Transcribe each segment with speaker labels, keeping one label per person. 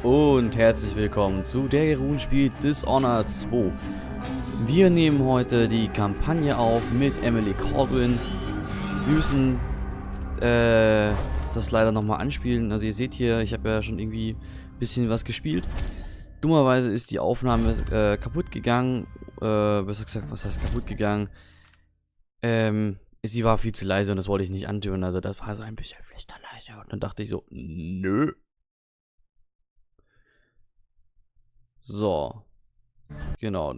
Speaker 1: Und herzlich willkommen zu derGeruhn spielt Dishonored 2. Wir nehmen heute die Kampagne auf mit Emily Kaldwin. Wir müssen das leider nochmal anspielen. Also ihr seht hier, ich habe ja schon irgendwie ein bisschen was gespielt. Dummerweise ist die Aufnahme kaputt gegangen. Besser gesagt, was heißt kaputt gegangen? Sie war viel zu leise und das wollte ich nicht antun. Also das war so ein bisschen flüsterleise. Und dann dachte ich so, nö. So. Genau.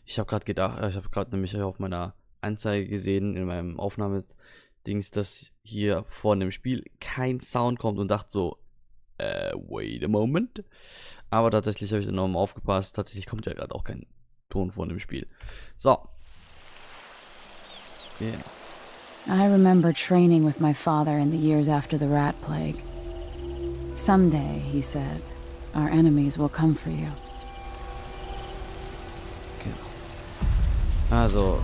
Speaker 1: Ich habe gerade gedacht, ich habe gerade nämlich auf meiner Anzeige gesehen, in meinem Aufnahmedings, dass hier vor dem Spiel kein Sound kommt und dachte so, wait a moment. Aber tatsächlich habe ich dann nochmal aufgepasst. Tatsächlich kommt ja gerade auch kein Ton vor dem Spiel. So. Yeah.
Speaker 2: I remember training with my father in the years after the rat plague. Someday, he said, our enemies will come for you.
Speaker 1: Also,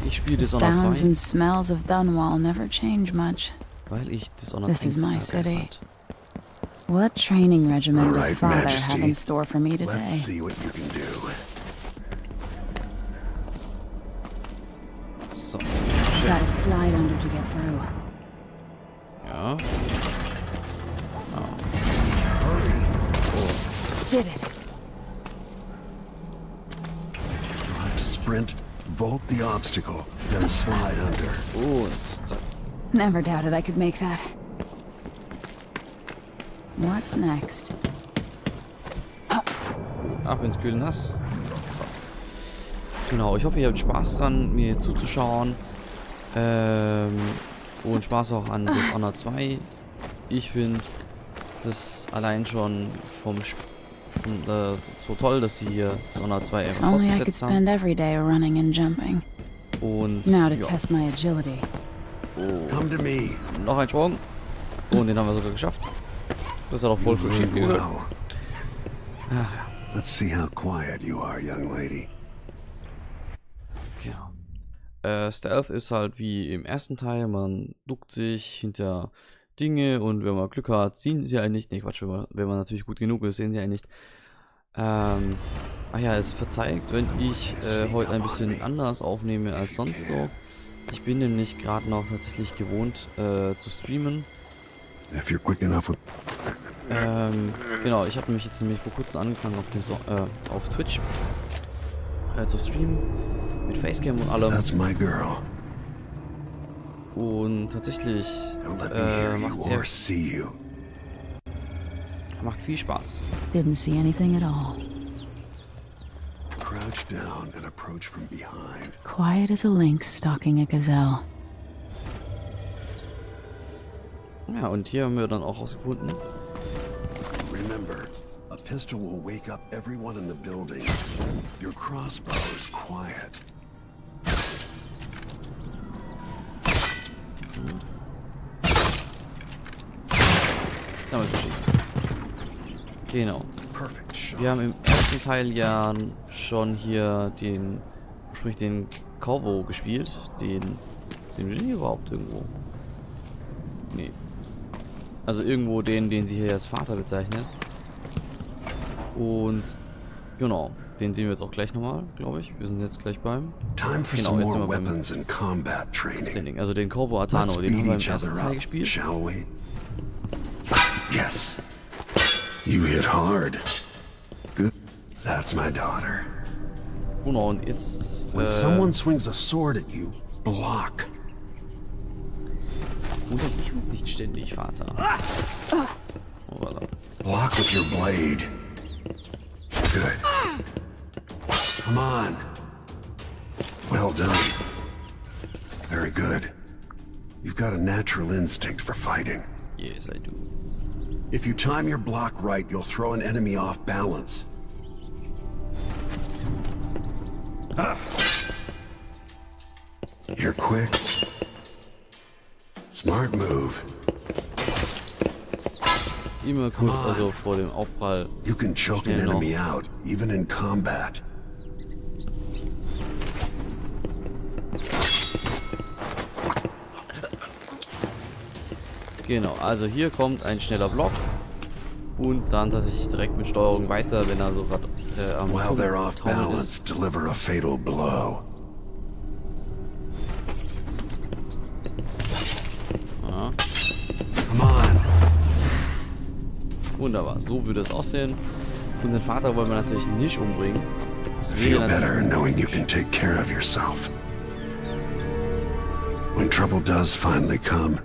Speaker 1: ich spiele
Speaker 2: The
Speaker 1: Dishonored 2.
Speaker 2: sounds and smells of Dunwall never change much.
Speaker 1: Weil ich Dishonored
Speaker 2: This is my
Speaker 1: 1
Speaker 2: city.
Speaker 1: hat.
Speaker 2: What training regimen does
Speaker 3: Right,
Speaker 2: father
Speaker 3: Majesty.
Speaker 2: have in store for me
Speaker 3: Let's
Speaker 2: today?
Speaker 3: see what you can do.
Speaker 1: So.
Speaker 2: Gotta slide under to get through.
Speaker 1: Ja.
Speaker 2: Did it.
Speaker 3: You'll have to sprint, vault the obstacle, then slide under.
Speaker 1: Und zack.
Speaker 2: Never doubted I could make that. What's next?
Speaker 1: Ab ins kühle Nass. So. Genau, ich hoffe, ihr habt Spaß dran, mir zuzuschauen. Und Spaß auch an Dishonored 2. Ich finde das allein schon so toll, dass sie hier Dishonored 2 einfach
Speaker 2: Only I could
Speaker 1: fortgesetzt haben.
Speaker 2: spend every day running and jumping.
Speaker 1: Und
Speaker 2: Now to
Speaker 1: ja.
Speaker 2: test my agility.
Speaker 3: Come to me.
Speaker 1: Noch ein Sprung. Und den haben wir sogar geschafft. Das hat auch voll
Speaker 3: You've
Speaker 1: schief
Speaker 3: learned
Speaker 1: gehört.
Speaker 3: well. Let's see how quiet you are, young lady.
Speaker 1: Genau. Stealth ist halt wie im ersten Teil. Man duckt sich hinter Dinge und wenn man Glück hat, sehen sie einen nicht. Ne, Quatsch, wenn man natürlich gut genug ist, sehen sie einen nicht. Ach ja, es verzeiht, wenn ich heute ein bisschen anders aufnehme als sonst so. Ich bin nämlich gerade noch tatsächlich gewohnt zu streamen.
Speaker 3: If you're quick enough with...
Speaker 1: Genau, ich habe nämlich jetzt vor kurzem angefangen auf Twitch zu streamen mit Facecam und allem.
Speaker 3: That's my girl.
Speaker 1: Und tatsächlich
Speaker 3: Don't let me hear you or
Speaker 1: macht
Speaker 3: see you.
Speaker 1: viel Spaß.
Speaker 2: Didn't see anything at all.
Speaker 3: Crouch down and approach from behind.
Speaker 2: Quiet as a lynx stalking a gazelle.
Speaker 1: Ja, und hier haben wir dann auch rausgefunden.
Speaker 3: Remember, a pistol will wake up everyone in the building. Your crossbow is quiet.
Speaker 1: Damit verschieden. Genau.
Speaker 3: Perfect shot.
Speaker 1: Wir haben im ersten Teil ja schon hier den Corvo gespielt. Den wir denn hier überhaupt irgendwo? Nee. Also irgendwo den sie hier als Vater bezeichnet. Und genau, den sehen wir jetzt auch gleich nochmal, glaube ich. Wir sind jetzt gleich beim
Speaker 3: Time for
Speaker 1: Genau,
Speaker 3: some
Speaker 1: jetzt sind
Speaker 3: more
Speaker 1: wir beim
Speaker 3: weapons and combat training.
Speaker 1: Training. Also den Corvo Atano,
Speaker 3: Let's
Speaker 1: den haben
Speaker 3: beat
Speaker 1: wir im
Speaker 3: each
Speaker 1: ersten
Speaker 3: other
Speaker 1: Teil
Speaker 3: up,
Speaker 1: gespielt.
Speaker 3: shall we? Yes. You hit hard. Good. That's my daughter.
Speaker 1: Genau, und jetzt
Speaker 3: When someone swings a sword at you, block.
Speaker 1: wundert mich uns nicht ständig, Vater. Oh, voilà.
Speaker 3: Block with your blade. Good. Come on. Well done. Very good. You've got a natural instinct for fighting.
Speaker 1: Yes, I do.
Speaker 3: If you time your block right, you'll throw an enemy off balance. You're quick. Smart move.
Speaker 1: Immer kurz, also vor dem Aufprall.
Speaker 3: You can choke an
Speaker 1: Schnell noch.
Speaker 3: enemy out, even in combat.
Speaker 1: Genau, also hier kommt ein schneller Block. Und dann tatsächlich direkt mit Steuerung weiter, wenn er so gerade am
Speaker 3: While they're off
Speaker 1: Taumeln
Speaker 3: balance,
Speaker 1: ist.
Speaker 3: deliver a fatal blow.
Speaker 1: Ja.
Speaker 3: Come on.
Speaker 1: Wunderbar, so würde es aussehen. Und den Vater wollen wir natürlich nicht umbringen. Das
Speaker 3: Feel
Speaker 1: wäre
Speaker 3: better
Speaker 1: natürlich
Speaker 3: knowing you can take care of yourself. When trouble does finally come,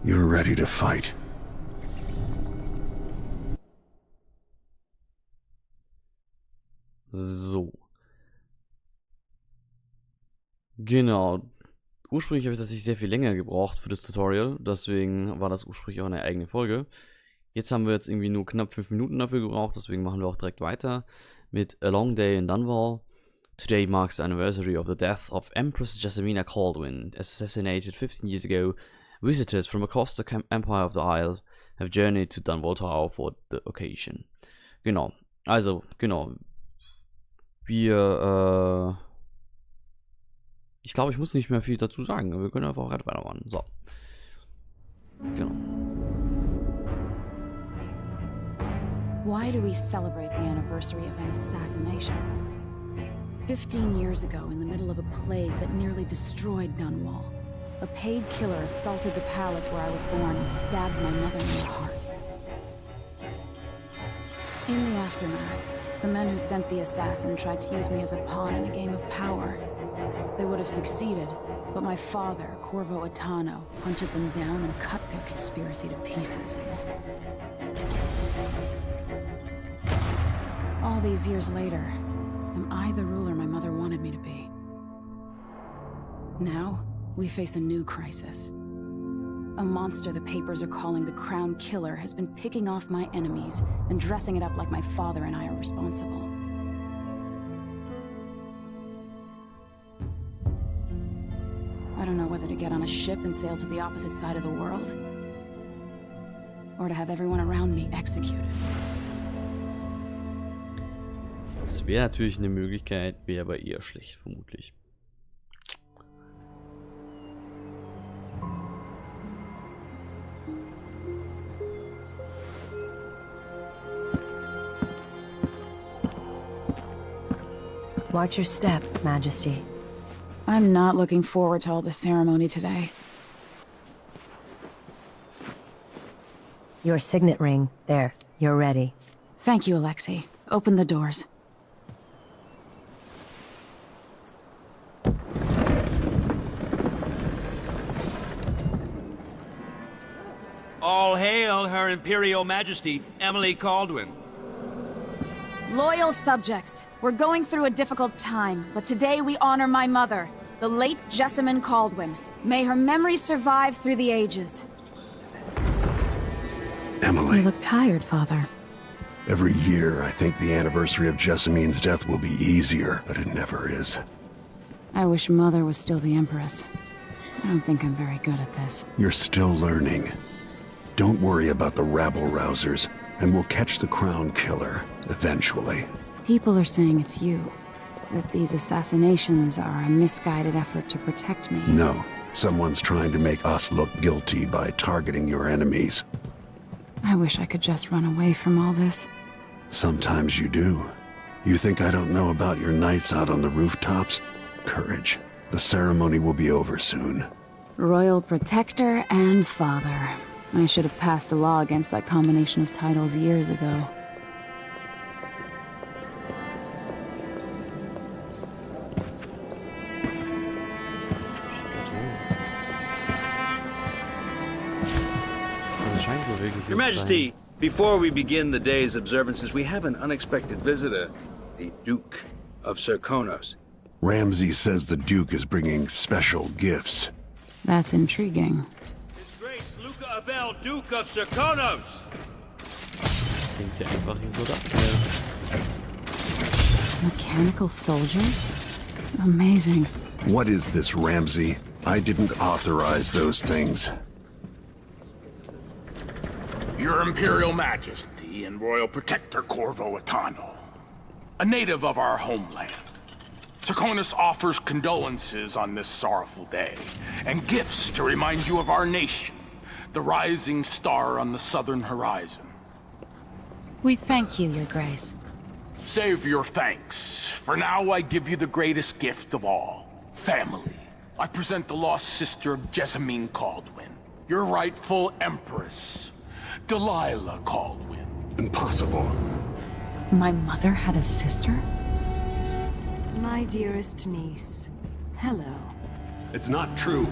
Speaker 3: you're ready to fight.
Speaker 1: so. Genau. Ursprünglich habe ich tatsächlich sehr viel länger gebraucht für das Tutorial, deswegen war das ursprünglich auch eine eigene Folge. Jetzt haben wir irgendwie nur knapp 5 Minuten dafür gebraucht, deswegen machen wir auch direkt weiter mit A Long Day in Dunwall. Today marks the anniversary of the death of Empress Jessamina Kaldwin, assassinated 15 years ago. Visitors from across the Empire of the Isle have journeyed to Dunwall Tower for the occasion. Genau, also, genau. Wir, ich glaube, ich muss nicht mehr viel dazu sagen. Wir können einfach weitermachen. So. Genau.
Speaker 2: Why do we celebrate the anniversary of an assassination? 15 years ago, in the middle of a plague that nearly destroyed Dunwall, a paid killer assaulted the palace where I was born and stabbed my mother in the heart. In the aftermath, the men who sent the assassin tried to use me as a pawn in a game of power. They would have succeeded, but my father, Corvo Attano, hunted them down and cut their conspiracy to pieces. All these years later, am I the ruler my mother wanted me to be? Now, we face a new crisis. A monster the papers are calling the Crown Killer has been picking off my enemies and dressing it up like my father and I are responsible. I don't know whether to get on a ship and sail to the opposite side of the world, or to have everyone around me executed.
Speaker 1: Das wäre natürlich eine Möglichkeit, wäre aber eher schlecht, vermutlich.
Speaker 4: Watch your step, Majesty.
Speaker 2: I'm not looking forward to all the ceremony today.
Speaker 4: Your signet ring. There, you're ready.
Speaker 2: Thank you, Alexei. Open the doors.
Speaker 5: All hail Her Imperial Majesty, Emily Kaldwin.
Speaker 2: Loyal subjects, we're going through a difficult time, but today we honor my mother, the late Jessamine Kaldwin. May her memory survive through the ages.
Speaker 3: Emily,
Speaker 2: You look tired, Father.
Speaker 3: every year I think the anniversary of Jessamine's death will be easier, but it never is.
Speaker 2: I wish Mother was still the Empress. I don't think I'm very good at this.
Speaker 3: You're still learning. Don't worry about the rabble-rousers, and we'll catch the Crown Killer, eventually.
Speaker 2: People are saying it's you. That these assassinations are a misguided effort to protect me.
Speaker 3: No, someone's trying to make us look guilty by targeting your enemies.
Speaker 2: I wish I could just run away from all this.
Speaker 3: Sometimes you do. You think I don't know about your nights out on the rooftops? Courage. The ceremony will be over soon.
Speaker 2: Royal Protector and Father. I should have passed a law against that combination of titles years ago.
Speaker 5: Your Majesty, before we begin the day's observances, we have an unexpected visitor, the Duke of Serkonos.
Speaker 3: Ramsay says the Duke is bringing special gifts.
Speaker 2: That's intriguing.
Speaker 5: His Grace Luca Abel, Duke of Serkonos!
Speaker 1: Klingt ja einfach hier so da.
Speaker 2: Mechanical soldiers? Amazing.
Speaker 3: What is this, Ramsay? I didn't authorize those things.
Speaker 6: Your Imperial Majesty and Royal Protector Corvo Attano, a native of our homeland. Serkonos offers condolences on this sorrowful day, and gifts to remind you of our nation, the rising star on the southern horizon.
Speaker 2: We thank you, Your Grace.
Speaker 6: Save your thanks. For now, I give you the greatest gift of all. Family. I present the lost sister of Jessamine Kaldwin, your rightful empress, Delilah Kaldwin.
Speaker 3: Impossible.
Speaker 2: My mother had a sister?
Speaker 7: My dearest niece, hello.
Speaker 3: It's not true.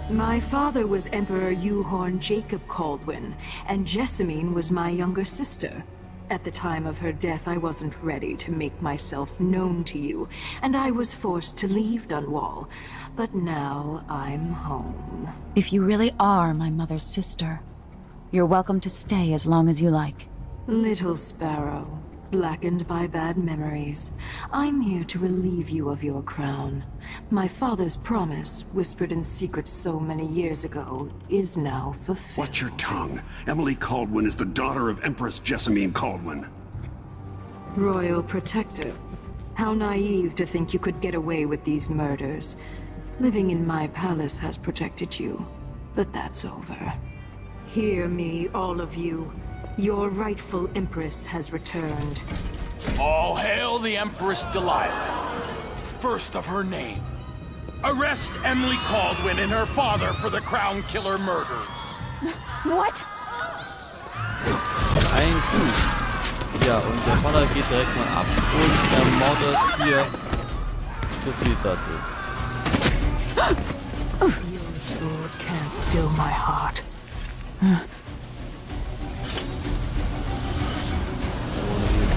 Speaker 7: My father was Emperor Yuhorn Jacob Kaldwin, and Jessamine was my younger sister. At the time of her death, I wasn't ready to make myself known to you, and I was forced to leave Dunwall. But now I'm home.
Speaker 2: If you really are my mother's sister, you're welcome to stay as long as you like.
Speaker 7: Little sparrow, blackened by bad memories, I'm here to relieve you of your crown. My father's promise, whispered in secret so many years ago, is now fulfilled.
Speaker 3: Watch your tongue. Emily Kaldwin is the daughter of Empress Jessamine Kaldwin.
Speaker 7: Royal Protector. How naive to think you could get away with these murders. Living in my palace has protected you, but that's over. Hear me, all of you. Your rightful Empress has returned.
Speaker 6: All hail the Empress Delilah, first of her name. Arrest Emily Kaldwin and her father for the Crown Killer murder.
Speaker 2: What?
Speaker 1: Ein Coup. Ja, und der Vater geht direkt mal ab und ermordet hier. So viel dazu.
Speaker 7: Your sword can't still my heart.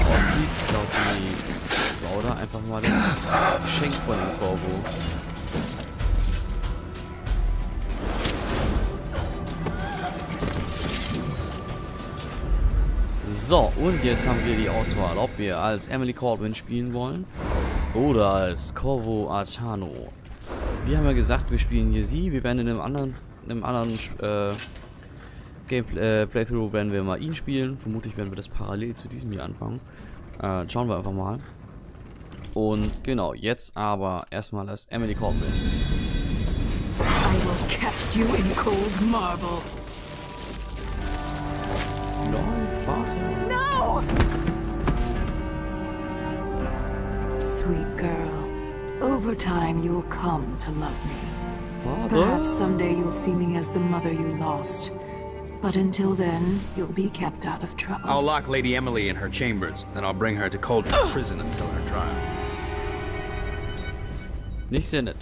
Speaker 1: Aussieht, ich glaube, die Frau da einfach mal das Geschenk von dem Corvo. So, und jetzt haben wir die Auswahl, ob wir als Emily Kaldwin spielen wollen oder als Corvo Artano. Wir haben ja gesagt, wir spielen hier sie, wir werden in einem anderen Playthrough werden wir mal ihn spielen. Vermutlich werden wir das parallel zu diesem hier anfangen. Schauen wir einfach mal. Und genau, jetzt aber erstmal als Emily Kaldwin.
Speaker 7: I will cast you in cold marble.
Speaker 1: Nein, Vater.
Speaker 7: No! Sweet girl, over time you'll come to love me.
Speaker 1: Vater?
Speaker 7: Perhaps someday you'll see me as the mother you lost. But until then, you'll be kept out of trouble.
Speaker 5: I'll lock Lady Emily in her chambers, then I'll bring her to Kaldwin prison until her trial.
Speaker 1: Nicht sehr nett.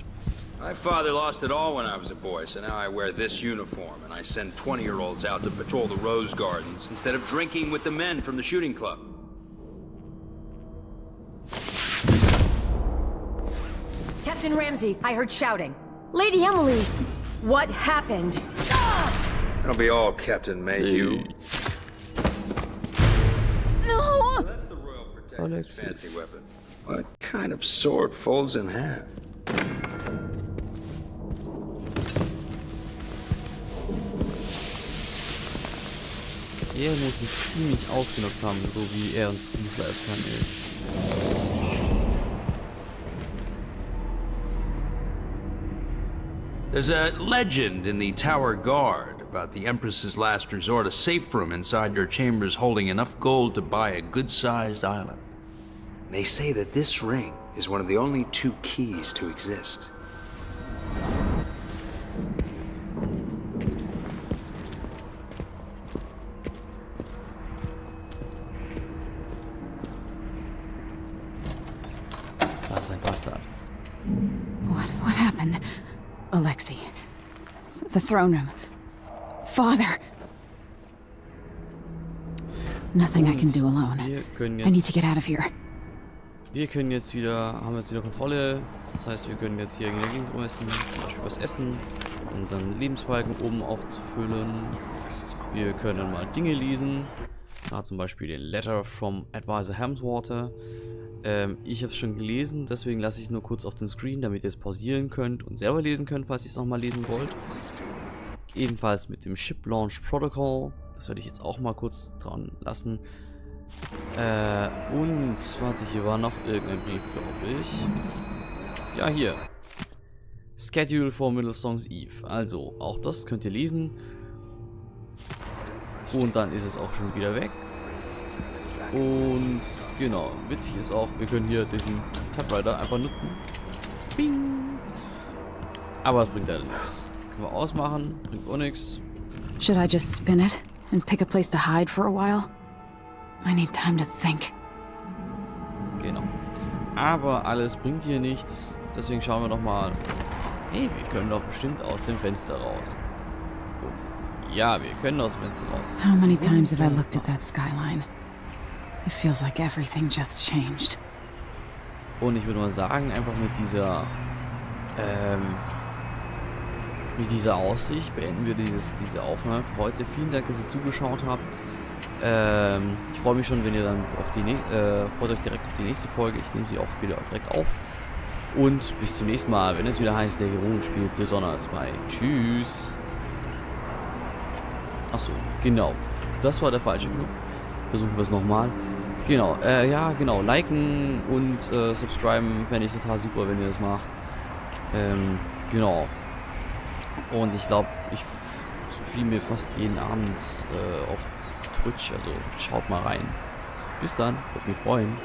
Speaker 5: My father lost it all when I was a boy, so now I wear this uniform, and I send 20-year-olds out to patrol the rose gardens instead of drinking with the men from the shooting club.
Speaker 4: Captain Ramsey, I heard shouting. Lady Emily, what happened?
Speaker 5: That'll be all, Captain Mayhew.
Speaker 4: No!
Speaker 5: That's the Royal Protector's
Speaker 1: Alexis.
Speaker 5: fancy weapon. What kind of sword folds in half?
Speaker 1: Er muss es ziemlich ausgenutzt haben, so wie er uns bleiben kann, ey.
Speaker 5: There's a legend in the Tower Guard about the Empress's last resort, a safe room inside your chambers holding enough gold to buy a good-sized island. They say that this ring is one of the only 2 keys to exist.
Speaker 1: Das ist ein Bastard.
Speaker 2: What happened? Alexei. The throne room. Father. Nothing I can do alone.
Speaker 1: Wir können
Speaker 2: I need to
Speaker 1: jetzt,
Speaker 2: get out of here.
Speaker 1: wir können jetzt wieder, haben jetzt wieder Kontrolle. Das heißt, wir können jetzt hier in der Gegend messen, zum Beispiel was essen, um unseren Lebensbalken oben aufzufüllen. Wir können mal Dinge lesen. Da zum Beispiel den Letter from Advisor Hamswater. Ich habe es schon gelesen, deswegen lasse ich es nur kurz auf den Screen, damit ihr es pausieren könnt und selber lesen könnt, falls ihr es nochmal lesen wollt. Ebenfalls mit dem Ship Launch Protocol. Das werde ich jetzt auch mal kurz dran lassen. Und, warte, hier war noch irgendein Brief, glaube ich. Ja, hier. Schedule for Middle Songs Eve. Also, auch das könnt ihr lesen. Und dann ist es auch schon wieder weg. Und genau, witzig ist auch, wir können hier diesen Typewriter einfach nutzen. Bing. Aber es bringt leider nichts. Können wir ausmachen, bringt auch nichts.
Speaker 2: Should I just spin it and pick a place to hide for a while? I need time to think.
Speaker 1: Genau. Aber alles bringt hier nichts. Deswegen schauen wir doch mal. Hey, wir können doch bestimmt aus dem Fenster raus. Gut. Ja, wir können aus dem Fenster raus.
Speaker 2: How many times have I looked at that skyline? It feels like everything just changed.
Speaker 1: Und ich würde mal sagen, einfach mit dieser Aussicht beenden wir diese Aufnahme für heute. Vielen Dank, dass ihr zugeschaut habt. Ich freue mich schon, wenn ihr dann auf die freut euch direkt auf die nächste Folge. Ich nehme sie auch wieder direkt auf. Und bis zum nächsten Mal, wenn es wieder heißt, der Geruhn spielt Dishonored 2. Tschüss. Achso, genau. Das war der falsche Knopf. Versuchen wir es nochmal. Genau, ja, genau. Liken und subscriben fände ich total super, wenn ihr das macht. Genau. Und ich glaube, ich streame fast jeden Abend auf Twitch, also schaut mal rein. Bis dann, würde mich freuen.